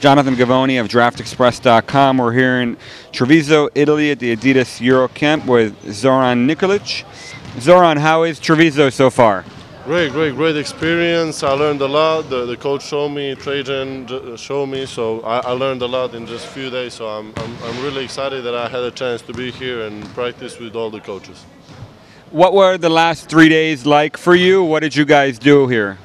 Jonathan Gavoni of DraftExpress.com. We're here in Treviso, Italy at the adidas EuroCamp with Zoran Nikolic. Zoran, how is Treviso so far? Great experience. I learned a lot. The coach showed me, Trajan showed me, so I learned a lot in just a few days. So I'm really excited that I had a chance to be here and practice with all the coaches. What were the last 3 days like for you? What did you guys do here?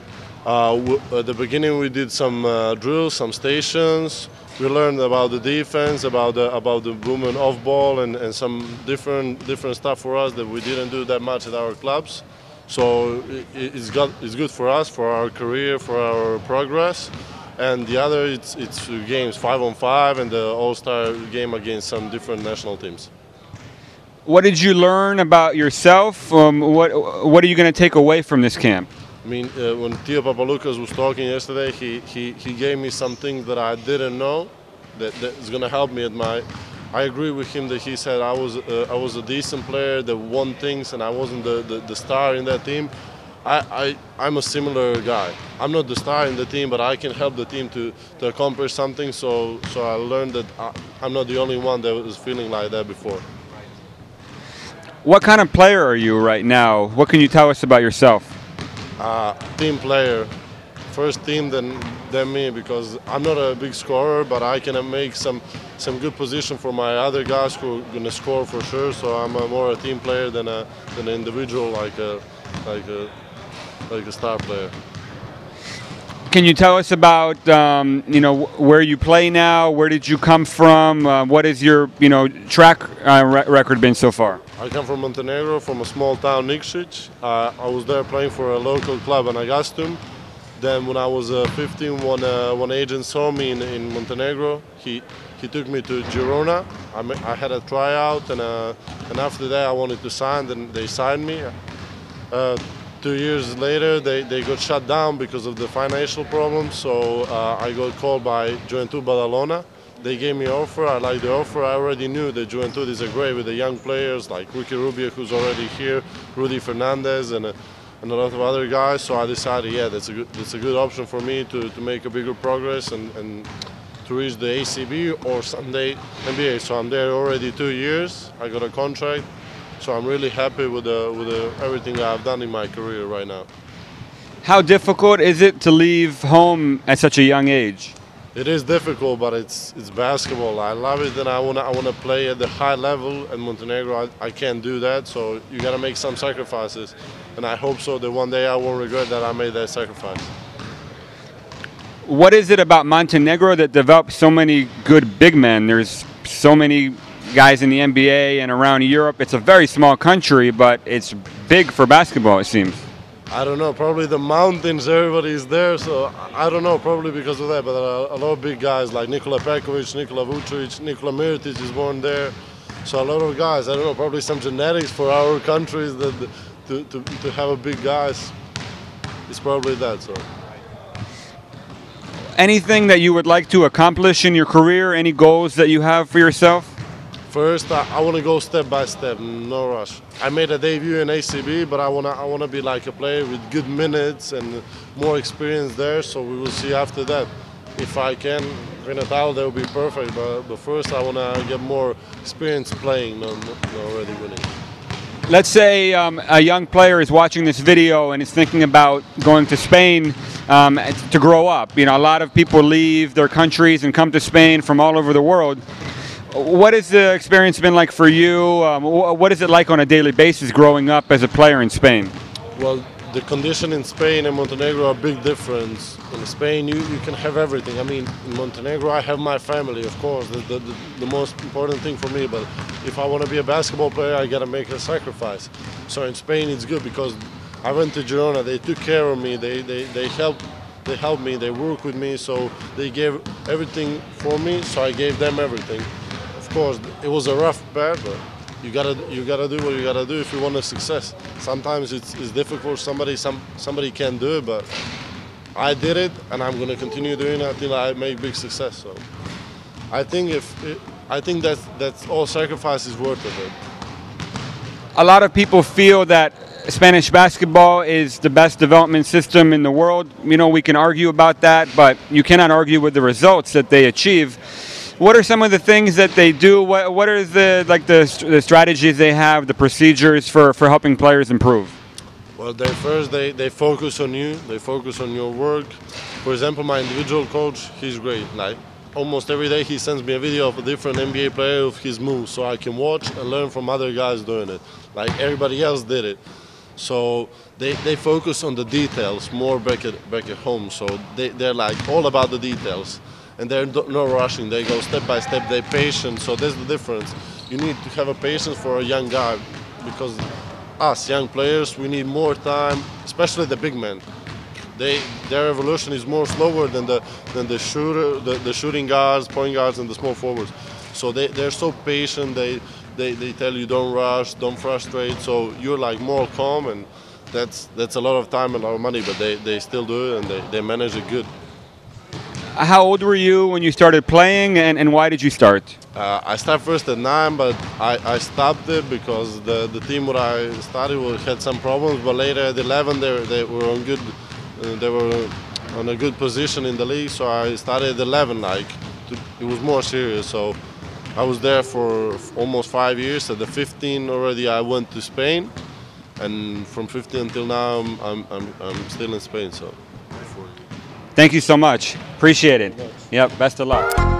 At the beginning, we did some drills, some stations. We learned about the defense, about the boom and off ball, and some different stuff for us that we didn't do that much at our clubs. So it's good for us, for our career, for our progress. And the other, it's games 5-on-5 and the All-Star game against some different national teams. What did you learn about yourself? What are you going to take away from this camp? I mean, when Tio Papaloukas was talking yesterday, he gave me some things that I didn't know that is going to help me at my. I agree with him that he said I was a decent player that won things and I wasn't the star in that team. I'm a similar guy. I'm not the star in the team, but I can help the team to accomplish something. So I learned that I'm not the only one that was feeling like that before. What kind of player are you right now? What can you tell us about yourself? Team player, first team than me, because I'm not a big scorer, but I can make some good position for my other guys who are gonna score for sure. So I'm more a team player than an individual, like a star player. Can you tell us about where you play now? Where did you come from? What is your track record been so far? I come from Montenegro, from a small town, Nikšić. I was there playing for a local club in Agustum. Then when I was 15, one agent saw me in Montenegro. He took me to Girona. I had a tryout, and after that I wanted to sign. Then they signed me. 2 years later, they got shut down because of the financial problems. So I got called by Juventud Badalona. They gave me an offer. I liked the offer. I already knew that Juventud is great with the young players like Ricky Rubio, who's already here, Rudy Fernandez, and a lot of other guys. So I decided, yeah, that's a good option for me to make a bigger progress and to reach the ACB or someday NBA. So I'm there already 2 years. I got a contract. So I'm really happy with everything I've done in my career right now. How difficult is it to leave home at such a young age? It is difficult, but it's basketball. I love it, and I wanna play at the high level. In Montenegro, I can't do that. So you gotta make some sacrifices, and I hope so that one day I won't regret that I made that sacrifice. What is it about Montenegro that develops so many good big men? There's so many guys in the NBA and around Europe. It's a very small country, but it's big for basketball, it seems. I don't know, probably the mountains, everybody is there, so I don't know, probably because of that, but a lot of big guys like Nikola Pekovic, Nikola Vucevic, Nikola Mirotic is born there, so a lot of guys, I don't know, probably some genetics for our countries that to have a big guys, it's probably that, so. Anything that you would like to accomplish in your career, any goals that you have for yourself? First, I want to go step by step, no rush. I made a debut in ACB, but I wanna be like a player with good minutes and more experience there. So we will see after that. If I can win a title, that would be perfect. But first, I wanna get more experience playing, not already winning. Let's say a young player is watching this video and is thinking about going to Spain to grow up. A lot of people leave their countries and come to Spain from all over the world. What has the experience been like for you? What is it like on a daily basis growing up as a player in Spain? Well, the condition in Spain and Montenegro are a big difference. In Spain, you can have everything. I mean, in Montenegro, I have my family, of course, the most important thing for me. But if I want to be a basketball player, I got to make a sacrifice. So in Spain, it's good because I went to Girona. They took care of me. They helped me. They worked with me. So they gave everything for me. So I gave them everything. Of course, it was a rough path, but you gotta do what you gotta do if you want a success. Sometimes it's difficult. Somebody can't do it, but I did it, and I'm gonna continue doing it until I make big success. So I think that's all sacrifice is worth of it. a lot of people feel that Spanish basketball is the best development system in the world. You know, we can argue about that, but you cannot argue with the results that they achieve. What are some of the things that they do? What are the strategies they have, the procedures for helping players improve? Well, they focus on you. They focus on your work. For example, my individual coach, he's great. Like almost every day, he sends me a video of a different NBA player of his moves, so I can watch and learn from other guys doing it. Like everybody else did it. So they focus on the details more back at home. So they're like all about the details. And they're no rushing. They go step by step. They're patient. So there's the difference. You need to have a patience for a young guy, because us young players, we need more time, especially the big men. Their evolution is more slower than the shooting guards, point guards, and the small forwards. So they're so patient. They tell you don't rush, don't frustrate. So you're like more calm, and that's a lot of time and a lot of money. But they still do it, and they manage it good. How old were you when you started playing, and why did you start? I started first at 9, but I stopped it because the team where I started had some problems. But later at 11, they were on good. They were on a good position in the league, so I started at 11. It was more serious. So I was there for almost 5 years. At the 15 already, I went to Spain, and from 15 until now, I'm still in Spain. So. Thank you so much. Appreciate it. Yep, best of luck.